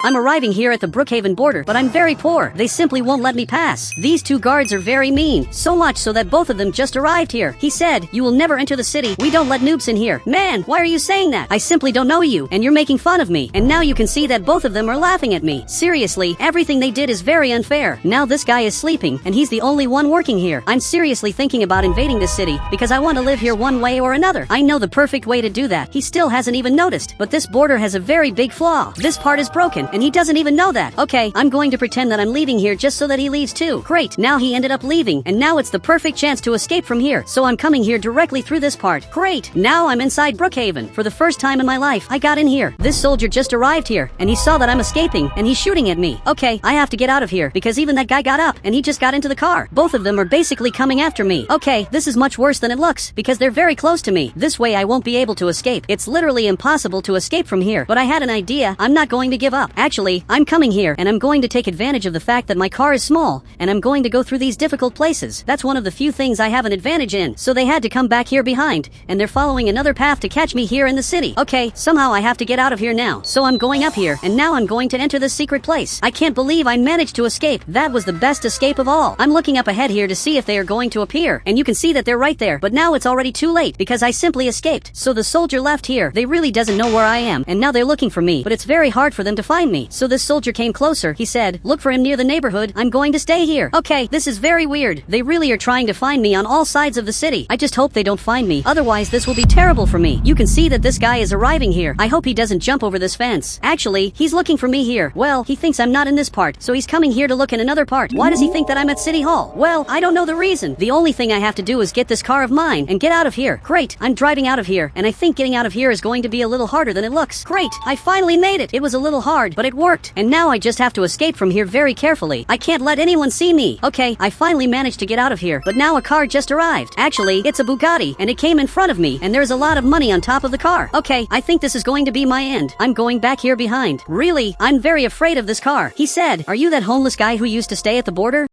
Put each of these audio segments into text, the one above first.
I'm arriving here at the Brookhaven border, but I'm very poor. They simply won't let me pass. These two guards are very mean, so much so that both of them just arrived here. He said, "You will never enter the city. We don't let noobs in here." Man, why are you saying that? I simply don't know you, and you're making fun of me. And now you can see that both of them are laughing at me. Seriously, everything they did is very unfair. Now this guy is sleeping, and he's the only one working here. I'm seriously thinking about invading this city, because I want to live here one way or another. I know the perfect way to do that. He still hasn't even noticed, but this border has a very big flaw. This part is broken, and he doesn't even know that. Okay, I'm going to pretend that I'm leaving here just so that he leaves too. Great, now he ended up leaving, and now it's the perfect chance to escape from here. So I'm coming here directly through this part. Great, now I'm inside Brookhaven. For the first time in my life, I got in here. This soldier just arrived here, and he saw that I'm escaping, and he's shooting at me. Okay, I have to get out of here, because even that guy got up, and he just got into the car. Both of them are basically coming after me. Okay, this is much worse than it looks, because they're very close to me. This way I won't be able to escape. It's literally impossible to escape from here, but I had an idea. I'm not going to give up. Actually, I'm coming here, and I'm going to take advantage of the fact that my car is small, and I'm going to go through these difficult places. That's one of the few things I have an advantage in, so they had to come back here behind, and they're following another path to catch me here in the city. Okay, somehow I have to get out of here now, so I'm going up here, and now I'm going to enter this secret place. I can't believe I managed to escape. That was the best escape of all. I'm looking up ahead here to see if they are going to appear, and you can see that they're right there, but now it's already too late, because I simply escaped. So the soldier left here. They really doesn't know where I am, and now they're looking for me, but it's very hard for them to find me. So this soldier came closer. He said, "Look for him near the neighborhood. I'm going to stay here." Okay, this is very weird. They really are trying to find me on all sides of the city. I just hope they don't find me. Otherwise, this will be terrible for me. You can see that this guy is arriving here. I hope he doesn't jump over this fence. Actually, he's looking for me here. Well, he thinks I'm not in this part, so he's coming here to look in another part. Why does he think that I'm at City Hall? Well, I don't know the reason. The only thing I have to do is get this car of mine and get out of here. Great, I'm driving out of here, and I think getting out of here is going to be a little harder than it looks. Great, I finally made it. It was a little hard, but it worked. And now I just have to escape from here very carefully. I can't let anyone see me. Okay, I finally managed to get out of here, but now a car just arrived. Actually, it's a Bugatti, and it came in front of me, and there's a lot of money on top of the car. Okay, I think this is going to be my end. I'm going back here behind. Really, I'm very afraid of this car. He said, "Are you that homeless guy who used to stay at the border?"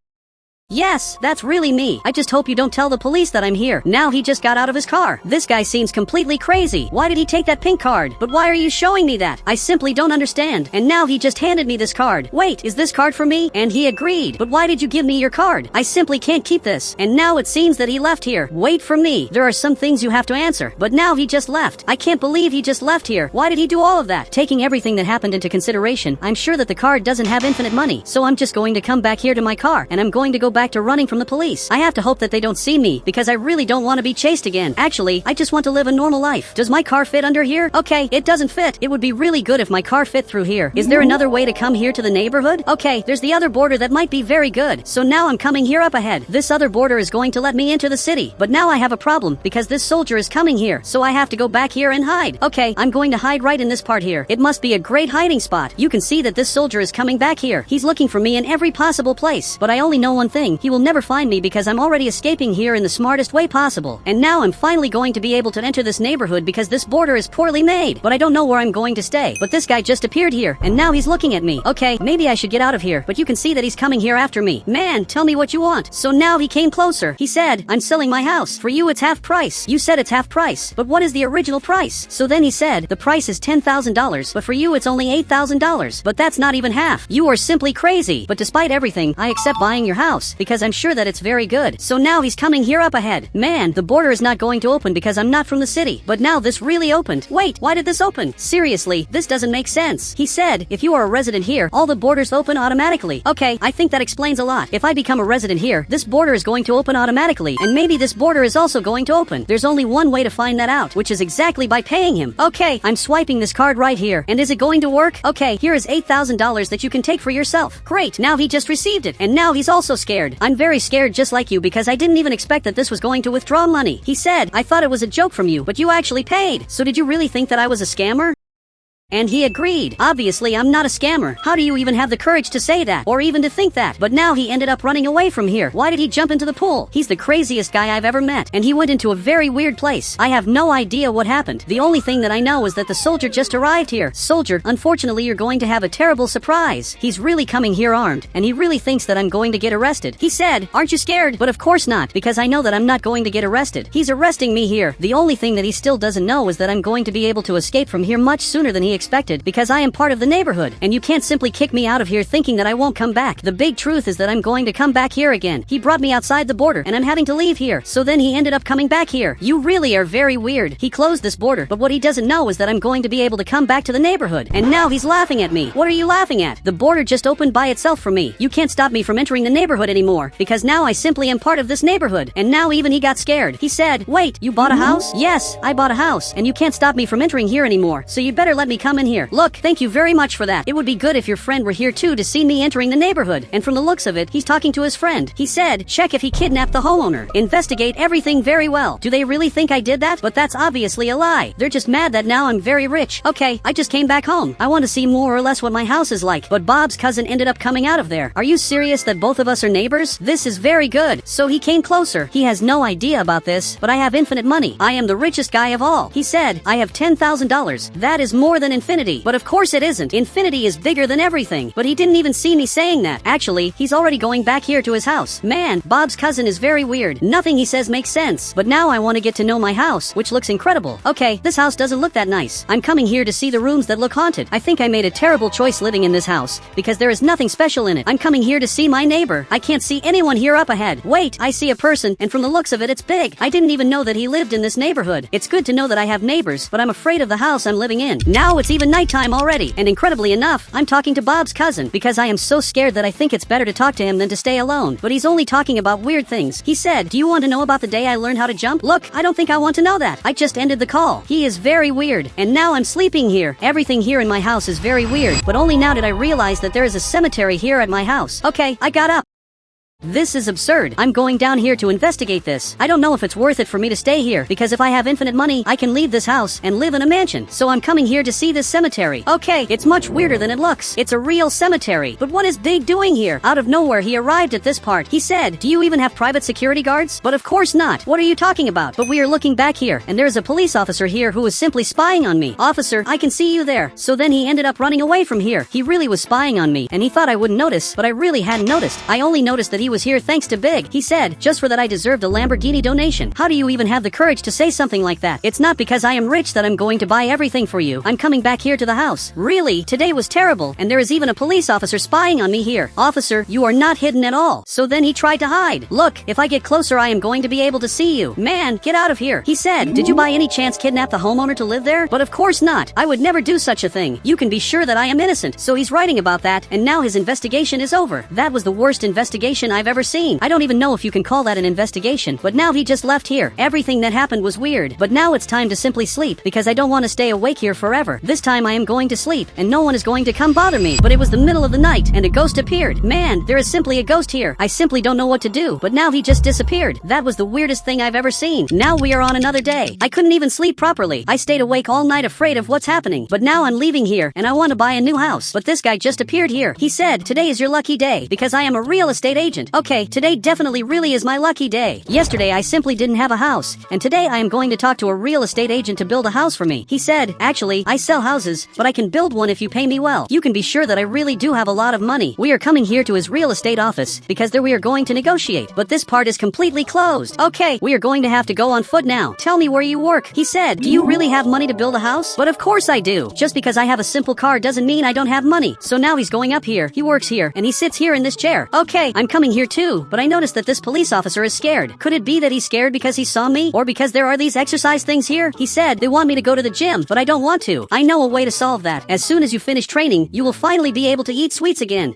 Yes, that's really me. I just hope you don't tell the police that I'm here. Now he just got out of his car. This guy seems completely crazy. Why did he take that pink card? But why are you showing me that? I simply don't understand. And now he just handed me this card. Wait, is this card for me? And he agreed. But why did you give me your card? I simply can't keep this. And now it seems that he left here. Wait for me. There are some things you have to answer. But now he just left. I can't believe he just left here. Why did he do all of that? Taking everything that happened into consideration, I'm sure that the card doesn't have infinite money. So I'm just going to come back here to my car, and I'm going to go back to running from the police. I have to hope that they don't see me, because I really don't want to be chased again. Actually, I just want to live a normal life. Does my car fit under here? Okay, it doesn't fit. It would be really good if my car fit through here. Is there another way to come here to the neighborhood? Okay, there's the other border that might be very good. So now I'm coming here up ahead. This other border is going to let me into the city. But now I have a problem, because this soldier is coming here. So I have to go back here and hide. Okay, I'm going to hide right in this part here. It must be a great hiding spot. You can see that this soldier is coming back here. He's looking for me in every possible place. But I only know one thing. He will never find me, because I'm already escaping here in the smartest way possible. And now I'm finally going to be able to enter this neighborhood, because this border is poorly made. But I don't know where I'm going to stay. But this guy just appeared here, and now he's looking at me. Okay, maybe I should get out of here, but you can see that he's coming here after me. Man, tell me what you want. So now he came closer. He said, "I'm selling my house. For you it's half price." You said it's half price, but what is the original price? So then he said, "The price is $10,000, but for you it's only $8,000. But that's not even half. You are simply crazy. But despite everything, I accept buying your house, because I'm sure that it's very good." So now he's coming here up ahead. Man, the border is not going to open because I'm not from the city. But now this really opened. Wait, why did this open? Seriously, this doesn't make sense. He said, "If you are a resident here, all the borders open automatically." Okay, I think that explains a lot. If I become a resident here, this border is going to open automatically, and maybe this border is also going to open. There's only one way to find that out, which is exactly by paying him. Okay, I'm swiping this card right here. And is it going to work? Okay, here is $8,000 that you can take for yourself. Great, now he just received it, and now he's also scared. I'm very scared just like you, because I didn't even expect that this was going to withdraw money. He said, "I thought it was a joke from you, but you actually paid. So did you really think that I was a scammer?" And he agreed. Obviously, I'm not a scammer. How do you even have the courage to say that? Or even to think that? But now he ended up running away from here. Why did he jump into the pool? He's the craziest guy I've ever met. And he went into a very weird place. I have no idea what happened. The only thing that I know is that the soldier just arrived here. Soldier, unfortunately, you're going to have a terrible surprise. He's really coming here armed, and he really thinks that I'm going to get arrested. He said, "Aren't you scared?" But of course not, because I know that I'm not going to get arrested. He's arresting me here. The only thing that he still doesn't know is that I'm going to be able to escape from here much sooner than he expected because I am part of the neighborhood, and you can't simply kick me out of here thinking that I won't come back. The big truth is that I'm going to come back here again. He brought me outside the border, and I'm having to leave here, so then he ended up coming back here. You really are very weird. He closed this border, but what he doesn't know is that I'm going to be able to come back to the neighborhood, and now he's laughing at me. What are you laughing at? The border just opened by itself for me. You can't stop me from entering the neighborhood anymore, because now I simply am part of this neighborhood. And now even he got scared. He said, "Wait, you bought a house?" "Yes, I bought a house, and you can't stop me from entering here anymore, so you'd better let me come in here." "Look, thank you very much for that. It would be good if your friend were here too to see me entering the neighborhood." And from the looks of it, he's talking to his friend. He said, "Check if he kidnapped the homeowner. Investigate everything very well." Do they really think I did that? But that's obviously a lie. They're just mad that now I'm very rich. Okay, I just came back home. I want to see more or less what my house is like. But Bob's cousin ended up coming out of there. Are you serious that both of us are neighbors? This is very good. So he came closer. He has no idea about this, but I have infinite money. I am the richest guy of all. He said, "I have $10,000. That is more than infinity." But of course it isn't. Infinity is bigger than everything. But he didn't even see me saying that. Actually, he's already going back here to his house. Man, Bob's cousin is very weird. Nothing he says makes sense. But now I want to get to know my house, which looks incredible. Okay, this house doesn't look that nice. I'm coming here to see the rooms that look haunted. I think I made a terrible choice living in this house, because there is nothing special in it. I'm coming here to see my neighbor. I can't see anyone here up ahead. Wait, I see a person, and from the looks of it, it's big. I didn't even know that he lived in this neighborhood. It's good to know that I have neighbors, but I'm afraid of the house I'm living in. Now it's even nighttime already, and incredibly enough, I'm talking to Bob's cousin, because I am so scared that I think it's better to talk to him than to stay alone. But he's only talking about weird things. He said, "Do you want to know about the day I learned how to jump?" Look, I don't think I want to know that. I just ended the call. He is very weird, and now I'm sleeping here. Everything here in my house is very weird, but only now did I realize that there is a cemetery here at my house. Okay, I got up. This is absurd. I'm going down here to investigate this. I don't know if it's worth it for me to stay here, because if I have infinite money, I can leave this house and live in a mansion. So I'm coming here to see this cemetery. Okay, it's much weirder than it looks. It's a real cemetery. But what is Big doing here? Out of nowhere, he arrived at this part. He said, "Do you even have private security guards?" But of course not. What are you talking about? But we are looking back here, and there's a police officer here who is simply spying on me. "Officer, I can see you there." So then he ended up running away from here. He really was spying on me, and he thought I wouldn't notice, but I really hadn't noticed. I only noticed that he was here thanks to Big. He said, "Just for that I deserved a Lamborghini donation." How do you even have the courage to say something like that? It's not because I am rich that I'm going to buy everything for you. I'm coming back here to the house. Really, today was terrible, and there is even a police officer spying on me here. "Officer, you are not hidden at all." So then he tried to hide. "Look, if I get closer I am going to be able to see you." "Man, get out of here." He said, "Did you by any chance kidnap the homeowner to live there?" But of course not. I would never do such a thing. You can be sure that I am innocent. So he's writing about that, and now his investigation is over. That was the worst investigation I've ever seen. I don't even know if you can call that an investigation, but now he just left here. Everything that happened was weird, but now it's time to simply sleep, because I don't want to stay awake here forever. This time I am going to sleep, and no one is going to come bother me. But it was the middle of the night, and a ghost appeared. Man, there is simply a ghost here. I simply don't know what to do, but now he just disappeared. That was the weirdest thing I've ever seen. Now we are on another day. I couldn't even sleep properly. I stayed awake all night afraid of what's happening, but now I'm leaving here, and I want to buy a new house. But this guy just appeared here. He said, "Today is your lucky day, because I am a real estate agent." Okay, today definitely really is my lucky day. Yesterday I simply didn't have a house, and today I am going to talk to a real estate agent to build a house for me. He said, "Actually, I sell houses, but I can build one if you pay me well." You can be sure that I really do have a lot of money. We are coming here to his real estate office, because there we are going to negotiate, but this part is completely closed. Okay, we are going to have to go on foot now. "Tell me where you work." He said, "Do you really have money to build a house?" But of course I do. Just because I have a simple car doesn't mean I don't have money. So now he's going up here. He works here, and he sits here in this chair. Okay, I'm coming here too, but I noticed that this police officer is scared. Could it be that he's scared because he saw me? Or because there are these exercise things here? He said, "They want me to go to the gym, but I don't want to." I know a way to solve that. As soon as you finish training, you will finally be able to eat sweets again.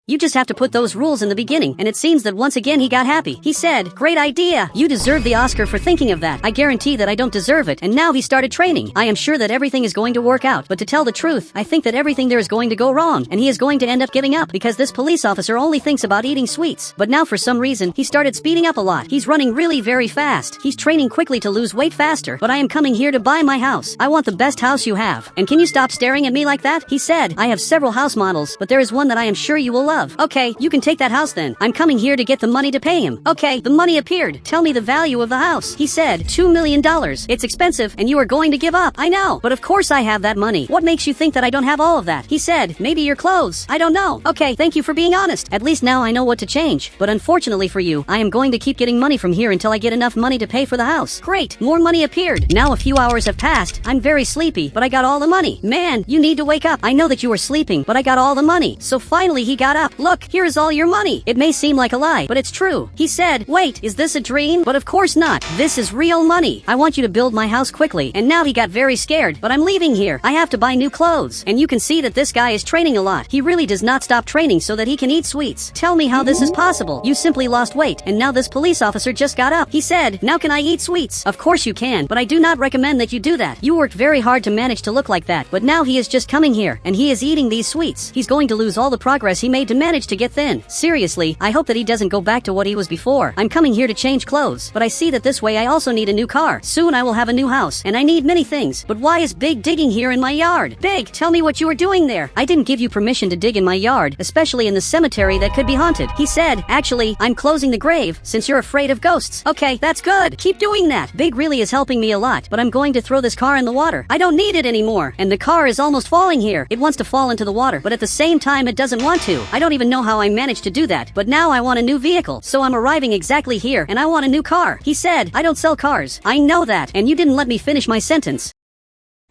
You just have to put those rules in the beginning, and it seems that once again he got happy. He said, "Great idea. You deserve the Oscar for thinking of that. I guarantee that I don't deserve it." And now he started training. I am sure that everything is going to work out, but to tell the truth, I think that everything there is going to go wrong, and he is going to end up giving up, because this police officer only thinks about eating sweets. But now for some reason, he started speeding up a lot. He's running really very fast. He's training quickly to lose weight faster, but I am coming here to buy my house. I want the best house you have. And can you stop staring at me like that? He said, "I have several house models, but there is one that I am sure you will love." love. Okay, you can take that house then. I'm coming here to get the money to pay him. Okay, the money appeared. Tell me the value of the house. He said, $2 million. It's expensive, and you are going to give up. I know, but of course I have that money. What makes you think that I don't have all of that? He said, maybe your clothes. I don't know. Okay, thank you for being honest. At least now I know what to change. But unfortunately for you, I am going to keep getting money from here until I get enough money to pay for the house. Great, more money appeared. Now a few hours have passed. I'm very sleepy, but I got all the money. Man, you need to wake up. I know that you were sleeping, but I got all the money. So finally he got up. Look, here is all your money. It may seem like a lie, but it's true. He said, wait, is this a dream? But of course not. This is real money. I want you to build my house quickly. And now he got very scared, but I'm leaving here. I have to buy new clothes. And you can see that this guy is training a lot. He really does not stop training so that he can eat sweets. Tell me how this is possible. You simply lost weight, and now this police officer just got up. He said, now can I eat sweets? Of course you can, but I do not recommend that you do that. You worked very hard to manage to look like that, but now he is just coming here, and he is eating these sweets. He's going to lose all the progress he made to manage to get thin. Seriously, I hope that he doesn't go back to what he was before. I'm coming here to change clothes, but I see that this way I also need a new car. Soon I will have a new house, and I need many things. But why is Big digging here in my yard? Big, tell me what you are doing there. I didn't give you permission to dig in my yard, especially in the cemetery that could be haunted. He said, actually, I'm closing the grave since you're afraid of ghosts. Okay, that's good. Keep doing that. Big really is helping me a lot, but I'm going to throw this car in the water. I don't need it anymore, and the car is almost falling here. It wants to fall into the water, but at the same time it doesn't want to. I don't even know how I managed to do that, but now I want a new vehicle, so I'm arriving exactly here, and I want a new car. He said, I don't sell cars. I know that, and you didn't let me finish my sentence.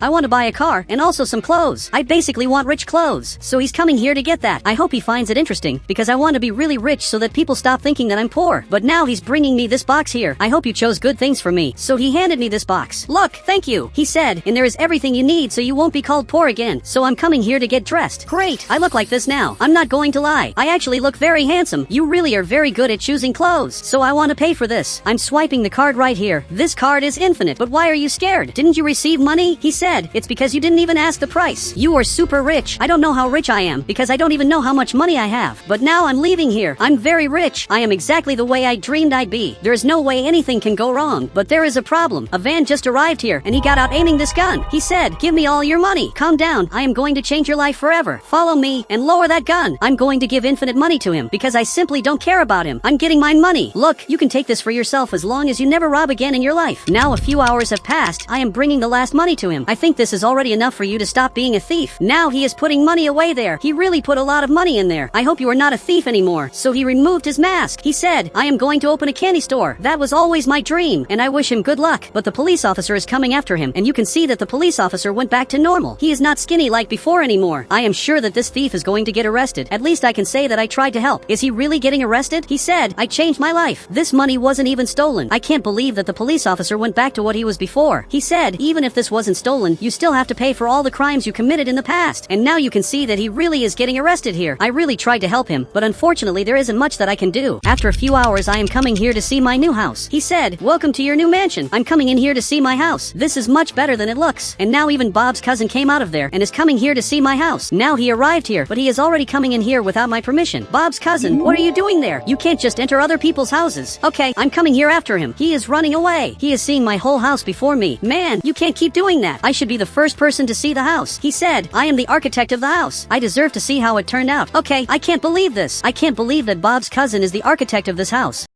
I want to buy a car and also some clothes. I basically want rich clothes. So he's coming here to get that. I hope he finds it interesting because I want to be really rich so that people stop thinking that I'm poor. But now he's bringing me this box here. I hope you chose good things for me. So he handed me this box. Look, thank you. He said, and there is everything you need so you won't be called poor again. So I'm coming here to get dressed. Great. I look like this now. I'm not going to lie. I actually look very handsome. You really are very good at choosing clothes. So I want to pay for this. I'm swiping the card right here. This card is infinite. But why are you scared? Didn't you receive money? He said, it's because you didn't even ask the price. You are super rich. I don't know how rich I am because I don't even know how much money I have. But now I'm leaving here. I'm very rich. I am exactly the way I dreamed I'd be. There is no way anything can go wrong. But there is a problem. A van just arrived here and he got out aiming this gun. He said, give me all your money. Calm down. I am going to change your life forever. Follow me and lower that gun. I'm going to give infinite money to him because I simply don't care about him. I'm getting my money. Look, you can take this for yourself as long as you never rob again in your life. Now a few hours have passed. I am bringing the last money to him. I think this is already enough for you to stop being a thief. Now he is putting money away there. He really put a lot of money in there. I hope you are not a thief anymore. So he removed his mask. He said, I am going to open a candy store. That was always my dream, and I wish him good luck. But the police officer is coming after him, and you can see that the police officer went back to normal. He is not skinny like before anymore. I am sure that this thief is going to get arrested. At least I can say that I tried to help. Is he really getting arrested? He said, I changed my life. This money wasn't even stolen. I can't believe that the police officer went back to what he was before. He said, even if this wasn't stolen, you still have to pay for all the crimes you committed in the past. And now you can see that he really is getting arrested here. I really tried to help him, but unfortunately there isn't much that I can do. After a few hours I am coming here to see my new house. He said, welcome to your new mansion. I'm coming in here to see my house. This is much better than it looks. And now even Bob's cousin came out of there and is coming here to see my house. Now he arrived here, but he is already coming in here without my permission. Bob's cousin, what are you doing there? You can't just enter other people's houses. Okay, I'm coming here after him. He is running away. He is seeing my whole house before me. Man, you can't keep doing that. I should be the first person to see the house. He said, I am the architect of the house. I deserve to see how it turned out. Okay, I can't believe this. I can't believe that Bob's cousin is the architect of this house.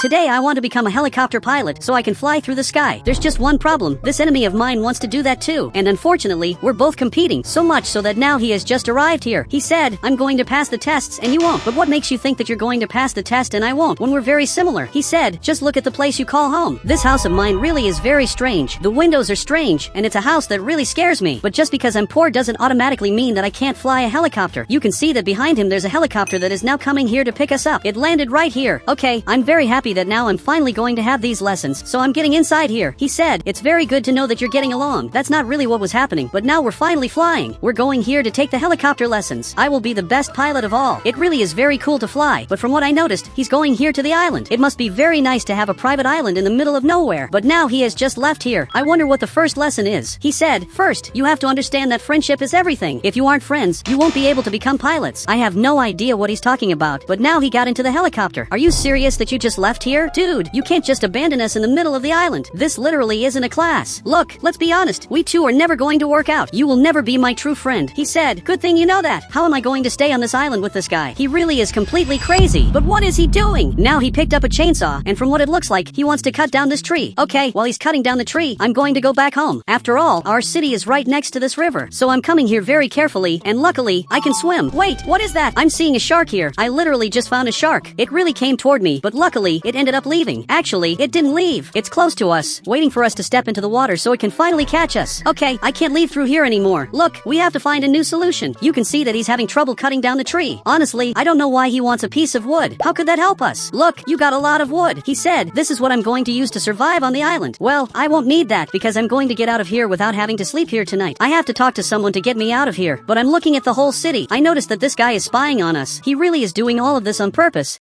Today I want to become a helicopter pilot so I can fly through the sky. There's just one problem. This enemy of mine wants to do that too. And unfortunately, we're both competing so much so that now he has just arrived here. He said, I'm going to pass the tests and you won't. But what makes you think that you're going to pass the test and I won't when we're very similar? He said, just look at the place you call home. This house of mine really is very strange. The windows are strange and it's a house that really scares me. But just because I'm poor doesn't automatically mean that I can't fly a helicopter. You can see that behind him there's a helicopter that is now coming here to pick us up. It landed right here. Okay, I'm very happy that now I'm finally going to have these lessons, so I'm getting inside here. He said, it's very good to know that you're getting along. That's not really what was happening, but now we're finally flying. We're going here to take the helicopter lessons. I will be the best pilot of all. It really is very cool to fly, but from what I noticed, he's going here to the island. It must be very nice to have a private island in the middle of nowhere, but now he has just left here. I wonder what the first lesson is. He said, first, you have to understand that friendship is everything. If you aren't friends, you won't be able to become pilots. I have no idea what he's talking about, but now he got into the helicopter. Are you serious that you just left left here? Dude, you can't just abandon us in the middle of the island. This literally isn't a class. Look, let's be honest. We two are never going to work out. You will never be my true friend. He said, good thing you know that. How am I going to stay on this island with this guy? He really is completely crazy. But what is he doing? Now he picked up a chainsaw, and from what it looks like, he wants to cut down this tree. Okay, while he's cutting down the tree, I'm going to go back home. After all, our city is right next to this river, so I'm coming here very carefully, and luckily, I can swim. Wait, what is that? I'm seeing a shark here. I literally just found a shark. It really came toward me, but luckily, it ended up leaving. Actually, it didn't leave. It's close to us, waiting for us to step into the water so it can finally catch us. Okay, I can't leave through here anymore. Look, we have to find a new solution. You can see that he's having trouble cutting down the tree. Honestly, I don't know why he wants a piece of wood. How could that help us? Look, you got a lot of wood. He said, this is what I'm going to use to survive on the island. Well, I won't need that because I'm going to get out of here without having to sleep here tonight. I have to talk to someone to get me out of here, but I'm looking at the whole city. I noticed that this guy is spying on us. He really is doing all of this on purpose.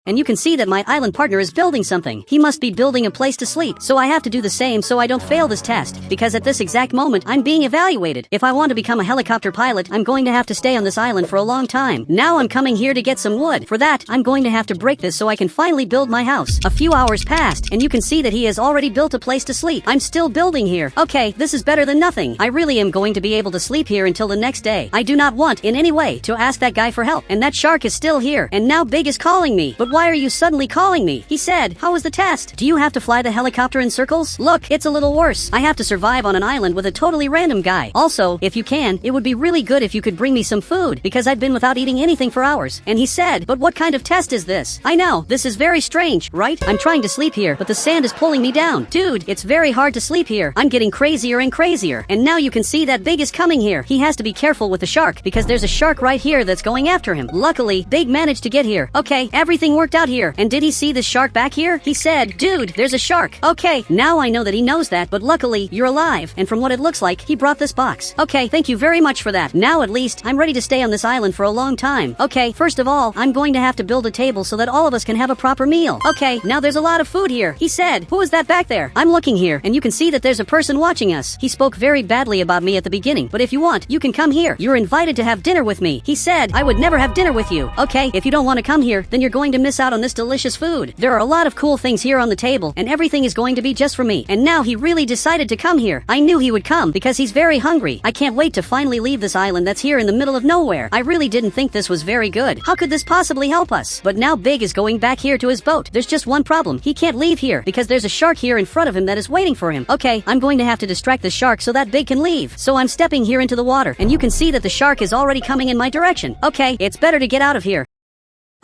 And you can see that my island partner is building something. He must be building a place to sleep. So I have to do the same so I don't fail this test. Because at this exact moment, I'm being evaluated. If I want to become a helicopter pilot, I'm going to have to stay on this island for a long time. Now I'm coming here to get some wood. For that, I'm going to have to break this so I can finally build my house. A few hours passed, and you can see that he has already built a place to sleep. I'm still building here. Okay, this is better than nothing. I really am going to be able to sleep here until the next day. I do not want, in any way, to ask that guy for help. And that shark is still here. And now Big is calling me. But why are you suddenly calling me? He said, how was the test? Do you have to fly the helicopter in circles? Look, it's a little worse. I have to survive on an island with a totally random guy. Also, if you can, it would be really good if you could bring me some food, because I've been without eating anything for hours. And he said, but what kind of test is this? I know, this is very strange, right? I'm trying to sleep here, but the sand is pulling me down. Dude, it's very hard to sleep here. I'm getting crazier and crazier. And now you can see that Big is coming here. He has to be careful with the shark, because there's a shark right here that's going after him. Luckily, Big managed to get here. Okay, everything worked out here. And did he see the shark back here? He said, dude, there's a shark. Okay, now I know that he knows that, but luckily, you're alive. And from what it looks like, he brought this box. Okay, thank you very much for that. Now at least, I'm ready to stay on this island for a long time. Okay, first of all, I'm going to have to build a table so that all of us can have a proper meal. Okay, now there's a lot of food here. He said, who is that back there? I'm looking here, and you can see that there's a person watching us. He spoke very badly about me at the beginning, but if you want, you can come here. You're invited to have dinner with me. He said, I would never have dinner with you. Okay, if you don't want to come here, then you're going to miss out on this delicious food. There are a lot of cool things here on the table, and everything is going to be just for me. And now he really decided to come here. I knew he would come because he's very hungry. I can't wait to finally leave this island that's here in the middle of nowhere. I really didn't think this was very good. How could this possibly help us? But now Big is going back here to his boat. There's just one problem. He can't leave here because there's a shark here in front of him that is waiting for him. Okay, I'm going to have to distract the shark so that Big can leave. So I'm stepping here into the water, and you can see that the shark is already coming in my direction. Okay, it's better to get out of here.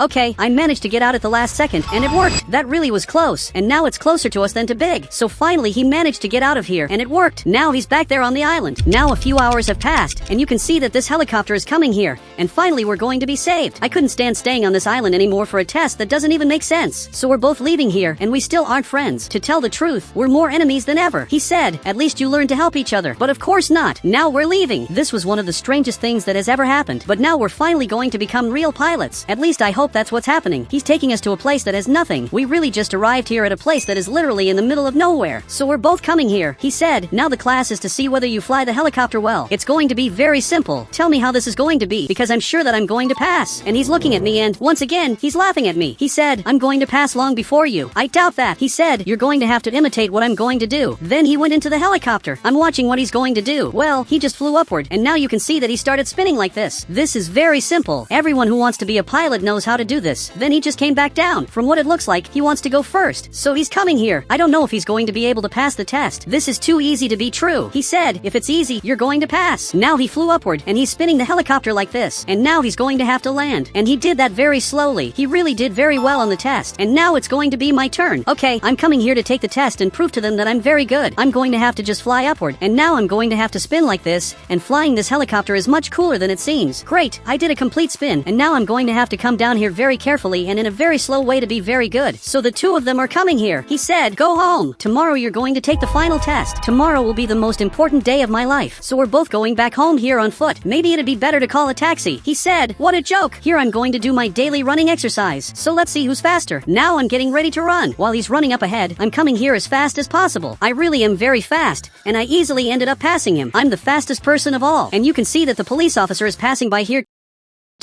Okay, I managed to get out at the last second, and it worked. That really was close, and now it's closer to us than to Big. So finally he managed to get out of here, and it worked. Now he's back there on the island. Now a few hours have passed, and you can see that this helicopter is coming here, and finally we're going to be saved. I couldn't stand staying on this island anymore for a test that doesn't even make sense. So we're both leaving here, and we still aren't friends. To tell the truth, we're more enemies than ever. He said, at least you learn to help each other. But of course not. Now we're leaving. This was one of the strangest things that has ever happened. But now we're finally going to become real pilots. At least I hope that's what's happening. He's taking us to a place that has nothing. We really just arrived here at a place that is literally in the middle of nowhere. So we're both coming here. He said, now the class is to see whether you fly the helicopter well. It's going to be very simple. Tell me how this is going to be, because I'm sure that I'm going to pass. And he's looking at me, and once again, he's laughing at me. He said, I'm going to pass long before you. I doubt that. He said, you're going to have to imitate what I'm going to do. Then he went into the helicopter. I'm watching what he's going to do. Well, he just flew upward, and now you can see that he started spinning like this. This is very simple. Everyone who wants to be a pilot knows how to do this. Then he just came back down. From what it looks like, he wants to go first. So he's coming here. I don't know if he's going to be able to pass the test. This is too easy to be true. He said, if it's easy, you're going to pass. Now he flew upward, and he's spinning the helicopter like this. And now he's going to have to land. And he did that very slowly. He really did very well on the test. And now it's going to be my turn. Okay, I'm coming here to take the test and prove to them that I'm very good. I'm going to have to just fly upward. And now I'm going to have to spin like this. And flying this helicopter is much cooler than it seems. Great, I did a complete spin. And now I'm going to have to come down here very carefully and in a very slow way to be very good. So the two of them are coming here. He said, go home. Tomorrow you're going to take the final test. Tomorrow will be the most important day of my life. So we're both going back home here on foot. Maybe it'd be better to call a taxi. He said, what a joke. Here I'm going to do my daily running exercise. So let's see who's faster. Now I'm getting ready to run. While he's running up ahead, I'm coming here as fast as possible. I really am very fast, and I easily ended up passing him. I'm the fastest person of all. And you can see that the police officer is passing by here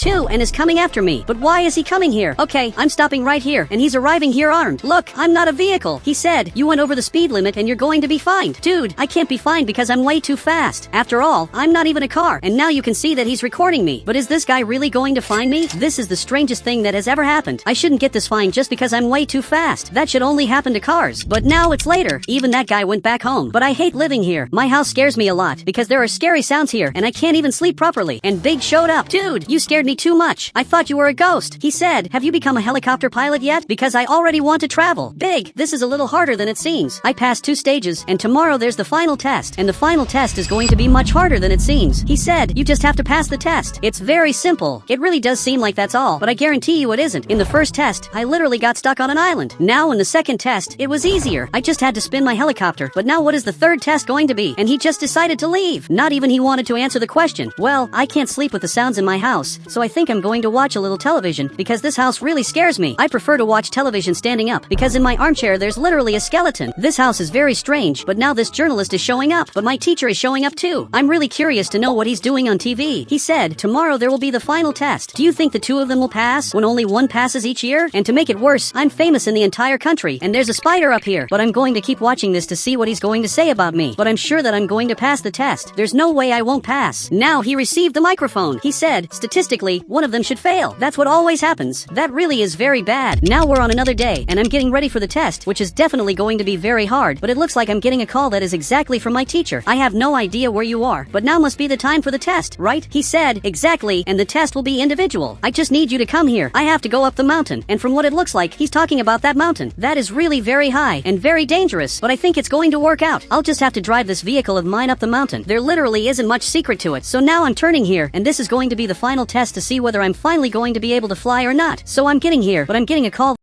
too and is coming after me. But why is he coming here? Okay, I'm stopping right here and he's arriving here armed. Look, I'm not a vehicle. He said, you went over the speed limit and you're going to be fined. Dude, I can't be fined because I'm way too fast. After all, I'm not even a car. And now you can see that he's recording me. But is this guy really going to fine me? This is the strangest thing that has ever happened. I shouldn't get this fine just because I'm way too fast. That should only happen to cars. But now it's later. Even that guy went back home. But I hate living here. My house scares me a lot because there are scary sounds here and I can't even sleep properly. And Big showed up. Dude, you scared me too much. I thought you were a ghost. He said, have you become a helicopter pilot yet? Because I already want to travel. Big, this is a little harder than it seems. I passed 2 stages and tomorrow there's the final test. And the final test is going to be much harder than it seems. He said, you just have to pass the test. It's very simple. It really does seem like that's all, but I guarantee you it isn't. In the first test, I literally got stuck on an island. Now in the second test, it was easier. I just had to spin my helicopter. But now what is the third test going to be? And he just decided to leave. Not even he wanted to answer the question. Well, I can't sleep with the sounds in my house, so I think I'm going to watch a little television because this house really scares me. I prefer to watch television standing up because in my armchair there's literally a skeleton. This house is very strange, but now this journalist is showing up, but my teacher is showing up too. I'm really curious to know what he's doing on TV. He said, tomorrow there will be the final test. Do you think the 2 of them will pass when only 1 passes each year? And to make it worse, I'm famous in the entire country, and there's a spider up here. But I'm going to keep watching this to see what he's going to say about me. But I'm sure that I'm going to pass the test. There's no way I won't pass. Now he received the microphone. He said, statistically, one of them should fail. That's what always happens. That really is very bad. Now we're on another day, and I'm getting ready for the test, which is definitely going to be very hard. But it looks like I'm getting a call that is exactly from my teacher. I have no idea where you are, but now must be the time for the test, right? He said, exactly, and the test will be individual. I just need you to come here. I have to go up the mountain, and from what it looks like, he's talking about that mountain. That is really very high and very dangerous, but I think it's going to work out. I'll just have to drive this vehicle of mine up the mountain. There literally isn't much secret to it. So now I'm turning here, and this is going to be the final test to see whether I'm finally going to be able to fly or not. So I'm getting here, but I'm getting a call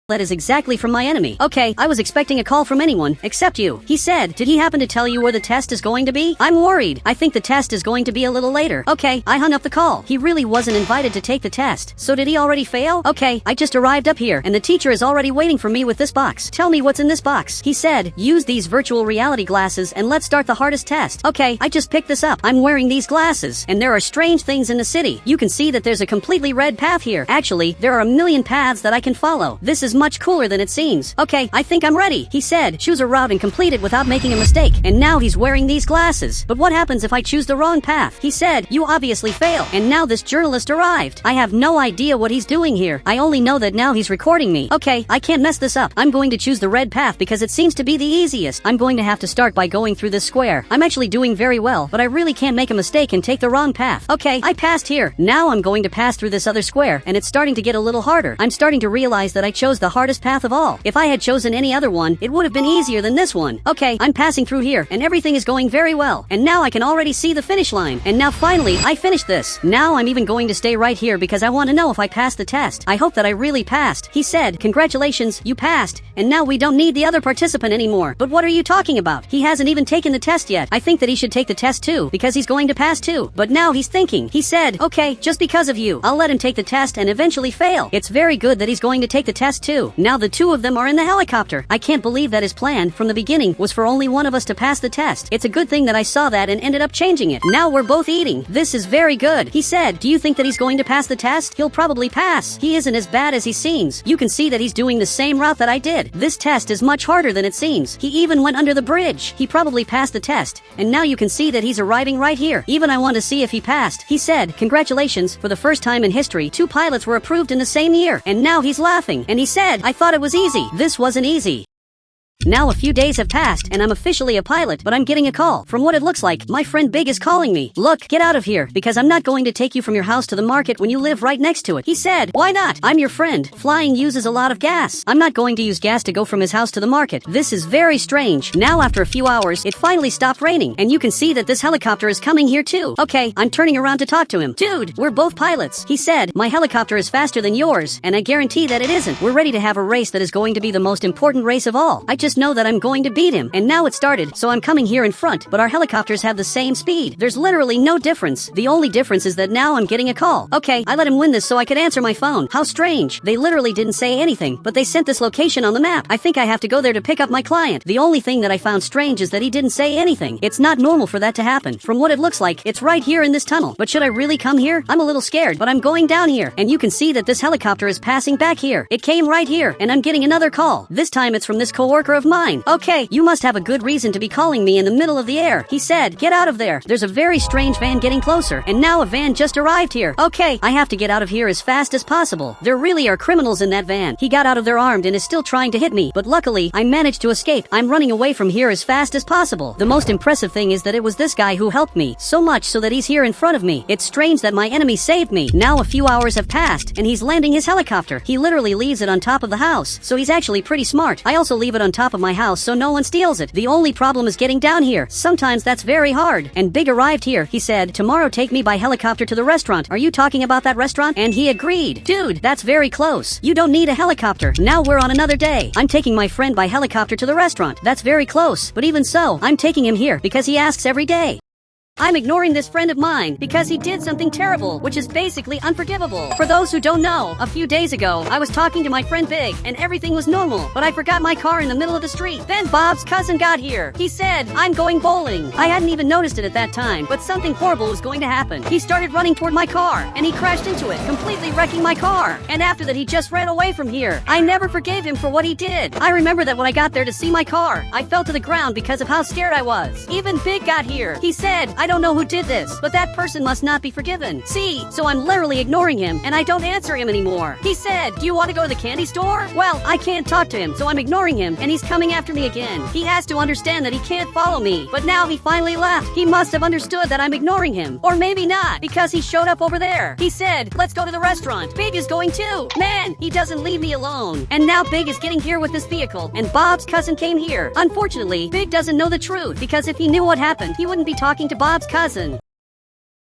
that is exactly from my enemy. Okay, I was expecting a call from anyone, except you. He said, did he happen to tell you where the test is going to be? I'm worried. I think the test is going to be a little later. Okay, I hung up the call. He really wasn't invited to take the test. So did he already fail? Okay, I just arrived up here, and the teacher is already waiting for me with this box. Tell me what's in this box. He said, use these virtual reality glasses and let's start the hardest test. Okay, I just picked this up. I'm wearing these glasses, and there are strange things in the city. You can see that there's a completely red path here. Actually, there are a million paths that I can follow. This is much cooler than it seems. Okay, I think I'm ready. He said, choose a route and complete it without making a mistake. And now he's wearing these glasses. But what happens if I choose the wrong path? He said, you obviously fail. And now this journalist arrived. I have no idea what he's doing here. I only know that now he's recording me. Okay, I can't mess this up. I'm going to choose the red path because it seems to be the easiest. I'm going to have to start by going through this square. I'm actually doing very well, but I really can't make a mistake and take the wrong path. Okay, I passed here. Now I'm going to pass through this other square, and it's starting to get a little harder. I'm starting to realize that I chose the hardest path of all. If I had chosen any other one, it would have been easier than this one. Okay, I'm passing through here, and everything is going very well. And now I can already see the finish line. And now finally, I finished this. Now I'm even going to stay right here because I want to know if I passed the test. I hope that I really passed. He said, congratulations, you passed. And now we don't need the other participant anymore. But what are you talking about? He hasn't even taken the test yet. I think that he should take the test too, because he's going to pass too. But now he's thinking. He said, okay, just because of you, I'll let him take the test and eventually fail. It's very good that he's going to take the test too. Now the 2 of them are in the helicopter. I can't believe that his plan from the beginning was for only one of us to pass the test. It's a good thing that I saw that and ended up changing it. Now we're both eating. This is very good. He said, do you think that he's going to pass the test? He'll probably pass. He isn't as bad as he seems. You can see that he's doing the same route that I did. This test is much harder than it seems. He even went under the bridge. He probably passed the test. And now you can see that he's arriving right here. Even I want to see if he passed. He said, congratulations, for the first time in history, 2 pilots were approved in the same year. And now he's laughing. And he said, I thought it was easy. This wasn't easy. Now a few days have passed and I'm officially a pilot, but I'm getting a call. From what it looks like, my friend Big is calling me. Look, get out of here, because I'm not going to take you from your house to the market when you live right next to it. He said, why not? I'm your friend. Flying uses a lot of gas. I'm not going to use gas to go from his house to the market. This is very strange. Now after a few hours, it finally stopped raining, and you can see that this helicopter is coming here too. Okay, I'm turning around to talk to him. Dude, we're both pilots. He said, my helicopter is faster than yours, and I guarantee that it isn't. We're ready to have a race that is going to be the most important race of all. I just just know that I'm going to beat him. And now it started, so I'm coming here in front, but our helicopters have the same speed. There's literally no difference. The only difference is that now I'm getting a call. Okay, I let him win this so I could answer my phone. How strange. They literally didn't say anything, but they sent this location on the map. I think I have to go there to pick up my client. The only thing that I found strange is that he didn't say anything. It's not normal for that to happen. From what it looks like, it's right here in this tunnel. But should I really come here? I'm a little scared, but I'm going down here. And you can see that this helicopter is passing back here. It came right here, and I'm getting another call. This time it's from this coworker of mine. Okay, you must have a good reason to be calling me in the middle of the air. He said, get out of there. There's a very strange van getting closer, and now a van just arrived here. Okay, I have to get out of here as fast as possible. There really are criminals in that van. He got out of there armed and is still trying to hit me, but luckily, I managed to escape. I'm running away from here as fast as possible. The most impressive thing is that it was this guy who helped me, so much so that he's here in front of me. It's strange that my enemy saved me. Now a few hours have passed, and he's landing his helicopter. He literally leaves it on top of the house, so he's actually pretty smart. I also leave it on top of my house so no one steals it. The only problem is getting down here. Sometimes that's very hard. And Big arrived here. He said, tomorrow take me by helicopter to the restaurant. Are you talking about that restaurant? And he agreed. Dude, that's very close. You don't need a helicopter. Now we're on another day. I'm taking my friend by helicopter to the restaurant. That's very close. But even so, I'm taking him here because he asks every day. I'm ignoring this friend of mine because he did something terrible, which is basically unforgivable. For those who don't know, a few days ago, I was talking to my friend Big, and everything was normal, but I forgot my car in the middle of the street. Then Bob's cousin got here. He said, I'm going bowling. I hadn't even noticed it at that time, but something horrible was going to happen. He started running toward my car, and he crashed into it, completely wrecking my car. And after that, he just ran away from here. I never forgave him for what he did. I remember that when I got there to see my car, I fell to the ground because of how scared I was. Even Big got here. He said, I don't know who did this, but that person must not be forgiven. See, so I'm literally ignoring him, and I don't answer him anymore. He said, do you want to go to the candy store? Well, I can't talk to him, so I'm ignoring him, and he's coming after me again. He has to understand that he can't follow me, but now he finally left. He must have understood that I'm ignoring him, or maybe not, because he showed up over there. He said, let's go to the restaurant. Big is going too. Man, he doesn't leave me alone. And now Big is getting here with this vehicle, and Bob's cousin came here. Unfortunately, Big doesn't know the truth, because if he knew what happened, he wouldn't be talking to Bob's cousin.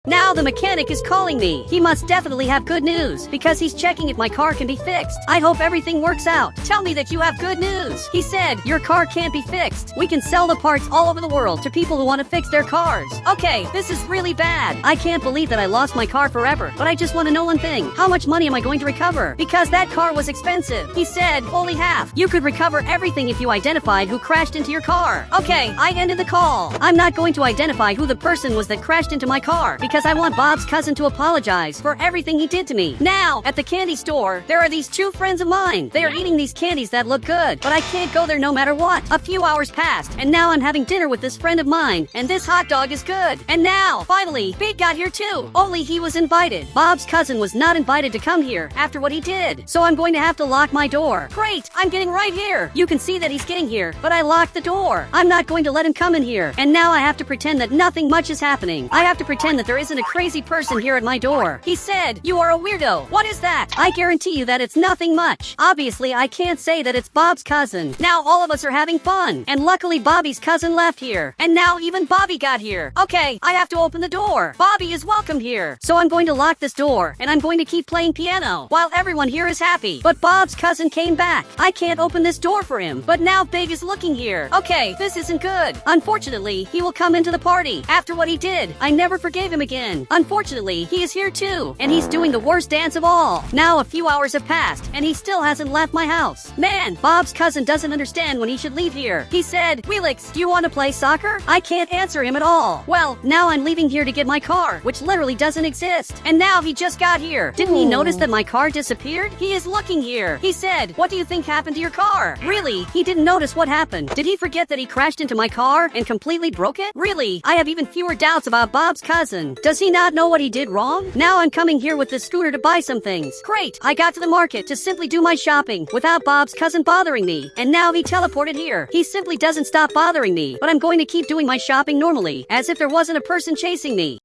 Now the mechanic is calling me. He must definitely have good news, because he's checking if my car can be fixed. I hope everything works out. Tell me that you have good news. He said, your car can't be fixed. We can sell the parts all over the world to people who want to fix their cars. Okay, this is really bad. I can't believe that I lost my car forever, but I just want to know one thing. How much money am I going to recover? Because that car was expensive. He said, only half. You could recover everything if you identified who crashed into your car. Okay, I ended the call. I'm not going to identify who the person was that crashed into my car, because I want Bob's cousin to apologize for everything he did to me. Now, at the candy store, there are these two friends of mine. They are eating these candies that look good, but I can't go there no matter what. A few hours passed, and now I'm having dinner with this friend of mine, and this hot dog is good. And now, finally, Big got here too. Only he was invited. Bob's cousin was not invited to come here after what he did, so I'm going to have to lock my door. Great, I'm getting right here. You can see that he's getting here, but I locked the door. I'm not going to let him come in here, and now I have to pretend that nothing much is happening. I have to pretend that there isn't a crazy person here at my door. He said, you are a weirdo. What is that? I guarantee you that it's nothing much. Obviously, I can't say that it's Bob's cousin. Now all of us are having fun, and luckily Bobby's cousin left here, and now even Bobby got here. Okay, I have to open the door. Bobby is welcome here. So I'm going to lock this door, and I'm going to keep playing piano while everyone here is happy. But Bob's cousin came back. I can't open this door for him, but now Big is looking here. Okay, this isn't good. Unfortunately, he will come into the party. After what he did, I never forgave him again. Unfortunately, he is here too, and he's doing the worst dance of all. Now a few hours have passed, and he still hasn't left my house. Man, Bob's cousin doesn't understand when he should leave here. He said, Wheelix, do you want to play soccer? I can't answer him at all. Well, now I'm leaving here to get my car, which literally doesn't exist. And now he just got here. Didn't he notice that my car disappeared? He is looking here. He said, what do you think happened to your car? Really? He didn't notice what happened. Did he forget that he crashed into my car and completely broke it? Really? I have even fewer doubts about Bob's cousin. Does he not know what he did wrong? Now I'm coming here with this scooter to buy some things. Great! I got to the market to simply do my shopping without Bob's cousin bothering me. And now he teleported here. He simply doesn't stop bothering me, but I'm going to keep doing my shopping normally, as if there wasn't a person chasing me.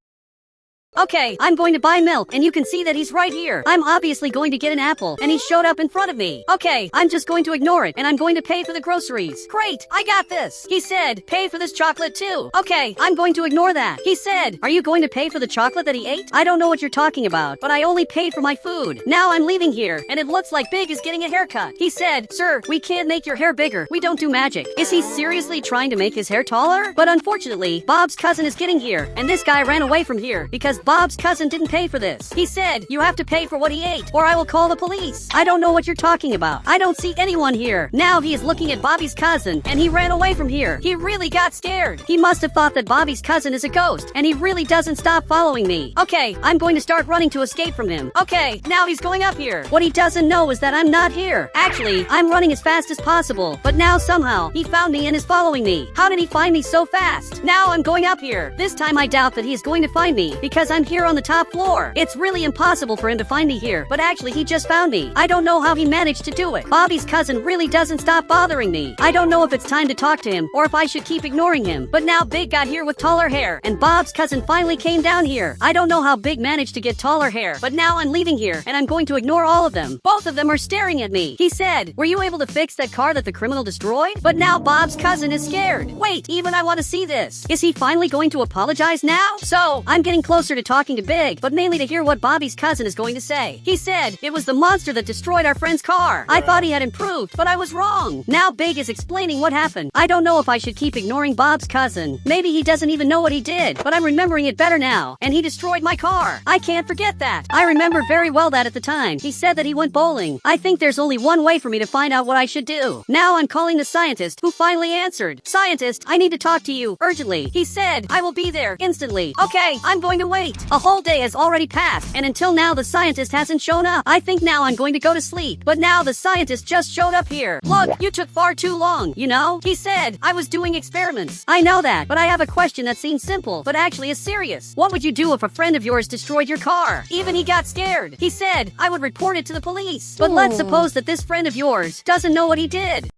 Okay, I'm going to buy milk, and you can see that he's right here. I'm obviously going to get an apple, and he showed up in front of me. Okay, I'm just going to ignore it, and I'm going to pay for the groceries. Great, I got this. He said, pay for this chocolate too. Okay, I'm going to ignore that. He said, are you going to pay for the chocolate that he ate? I don't know what you're talking about, but I only paid for my food. Now I'm leaving here, and it looks like Big is getting a haircut. He said, sir, we can't make your hair bigger. We don't do magic. Is he seriously trying to make his hair taller? But unfortunately, Bob's cousin is getting here, and this guy ran away from here because Bob's cousin didn't pay for this. He said, you have to pay for what he ate, or I will call the police. I don't know what you're talking about. I don't see anyone here. Now he is looking at Bobby's cousin, and he ran away from here. He really got scared. He must have thought that Bobby's cousin is a ghost, and he really doesn't stop following me. Okay, I'm going to start running to escape from him. Okay, now he's going up here. What he doesn't know is that I'm not here. Actually, I'm running as fast as possible, but now somehow he found me and is following me. How did he find me so fast? Now I'm going up here. This time I doubt that he is going to find me because I'm here on the top floor. It's really impossible for him to find me here, but actually he just found me. I don't know how he managed to do it. Bobby's cousin really doesn't stop bothering me. I don't know if it's time to talk to him or if I should keep ignoring him, but now Big got here with taller hair, and Bob's cousin finally came down here. I don't know how Big managed to get taller hair, but now I'm leaving here, and I'm going to ignore all of them. Both of them are staring at me. He said, were you able to fix that car that the criminal destroyed? But now Bob's cousin is scared. Wait, even I want to see this. Is he finally going to apologize now? So, I'm getting closer to talking to Big, but mainly to hear what Bobby's cousin is going to say. He said, it was the monster that destroyed our friend's car. I thought he had improved, but I was wrong. Now Big is explaining what happened. I don't know if I should keep ignoring Bob's cousin. Maybe he doesn't even know what he did, but I'm remembering it better now. And he destroyed my car. I can't forget that. I remember very well that at the time, he said that he went bowling. I think there's only one way for me to find out what I should do. Now I'm calling the scientist, who finally answered. Scientist, I need to talk to you, urgently. He said, I will be there, instantly. Okay, I'm going to wait. A whole day has already passed, and until now the scientist hasn't shown up. I think now I'm going to go to sleep, but now the scientist just showed up here. Look, you took far too long, you know? He said, I was doing experiments. I know that, but I have a question that seems simple, but actually is serious. What would you do if a friend of yours destroyed your car? Even he got scared. He said, I would report it to the police. But let's suppose that this friend of yours doesn't know what he did.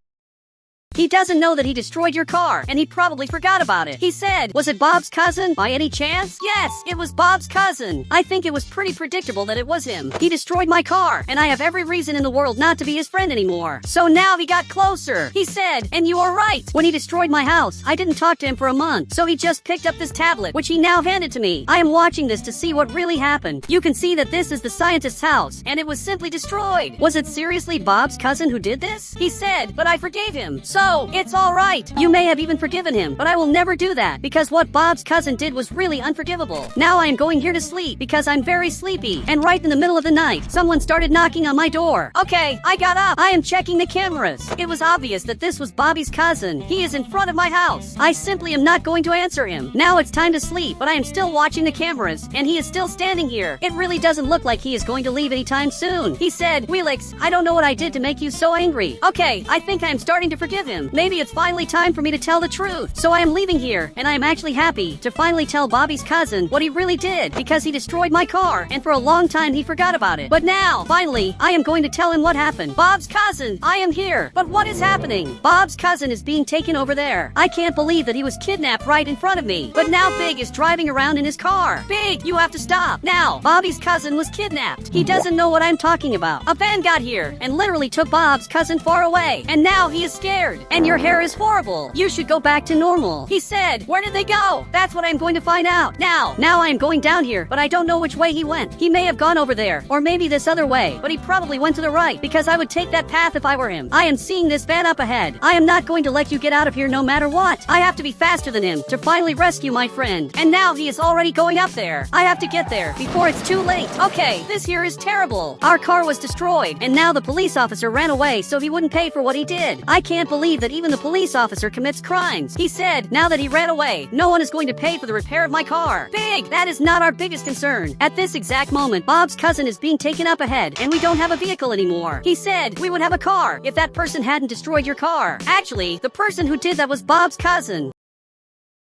He doesn't know that he destroyed your car, and he probably forgot about it. He said, was it Bob's cousin, by any chance? Yes, it was Bob's cousin. I think it was pretty predictable that it was him. He destroyed my car, and I have every reason in the world not to be his friend anymore. So now he got closer. He said, and you are right. When he destroyed my house, I didn't talk to him for a month, so he just picked up this tablet, which he now handed to me. I am watching this to see what really happened. You can see that this is the scientist's house, and it was simply destroyed. Was it seriously Bob's cousin who did this? He said, but I forgave him. So, it's alright. You may have even forgiven him, but I will never do that, because what Bob's cousin did was really unforgivable. Now I am going here to sleep, because I'm very sleepy, and right in the middle of the night, someone started knocking on my door. Okay, I got up. I am checking the cameras. It was obvious that this was Bobby's cousin. He is in front of my house. I simply am not going to answer him. Now it's time to sleep, but I am still watching the cameras, and he is still standing here. It really doesn't look like he is going to leave anytime soon. He said, Wheelix, I don't know what I did to make you so angry. Okay, I think I am starting to forgive him. Maybe it's finally time for me to tell the truth. So I am leaving here, and I am actually happy to finally tell Bobby's cousin what he really did, because he destroyed my car, and for a long time he forgot about it. But now, finally, I am going to tell him what happened. Bob's cousin, I am here. But what is happening? Bob's cousin is being taken over there. I can't believe that he was kidnapped right in front of me. But now Big is driving around in his car. Big, you have to stop. Now, Bobby's cousin was kidnapped. He doesn't know what I'm talking about. A van got here and literally took Bob's cousin far away, and now he is scared. And your hair is horrible. You should go back to normal. He said, where did they go? That's what I'm going to find out. Now I am going down here, but I don't know which way he went. He may have gone over there, or maybe this other way, but he probably went to the right, because I would take that path if I were him. I am seeing this van up ahead. I am not going to let you get out of here no matter what. I have to be faster than him to finally rescue my friend. And now he is already going up there. I have to get there before it's too late. Okay, this here is terrible. Our car was destroyed, and now the police officer ran away so he wouldn't pay for what he did. I can't believe that even the police officer commits crimes. He said, now that he ran away, no one is going to pay for the repair of my car. Big, that is not our biggest concern. At this exact moment, Bob's cousin is being taken up ahead, and we don't have a vehicle anymore. He said, we would have a car if that person hadn't destroyed your car. Actually, the person who did that was Bob's cousin.